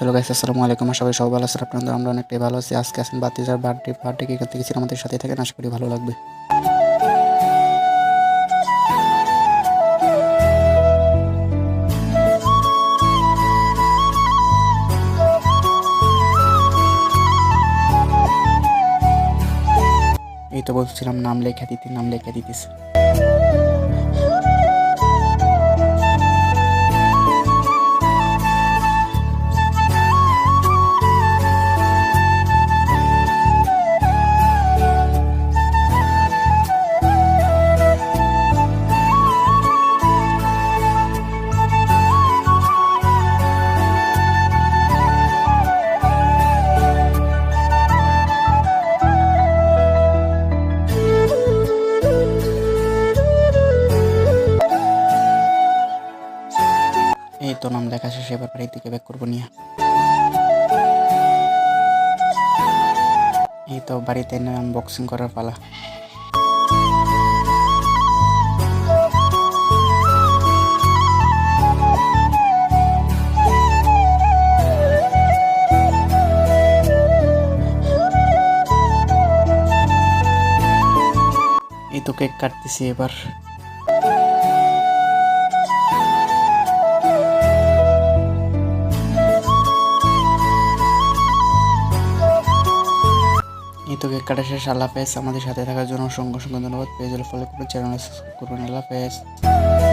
Hello guys, আসসালামু আলাইকুম। আশা করি সবাই ভালো আছেন। আপনাদের আমরা অনেকটাই ভালো আছি। আজকে আছেন বাতিজার বার্থডে কেক কাটতে গেছি। আমাদের সাথে থাকেন, আশা করি ভালো লাগবে। এই তো বলছিলাম নাম লেখা দিতেছি। এই তো নাম লেখা শেষে এবার বাড়ির দিকে ব্যাক করবো নিয়ে। এই তো বাড়িতে এনে আনবক্সিং করার পালা। এই তো কেক কাটতেছি এবার। এই তো কেক কাটা শেষ। আল্লাহ হাফেজ। আমাদের সাথে থাকার জন্য অসংখ্য ধন্যবাদ। পেজ ফলো করুন, চ্যানেল সাবস্ক্রাইব করুন। আল্লাহ হাফেজ।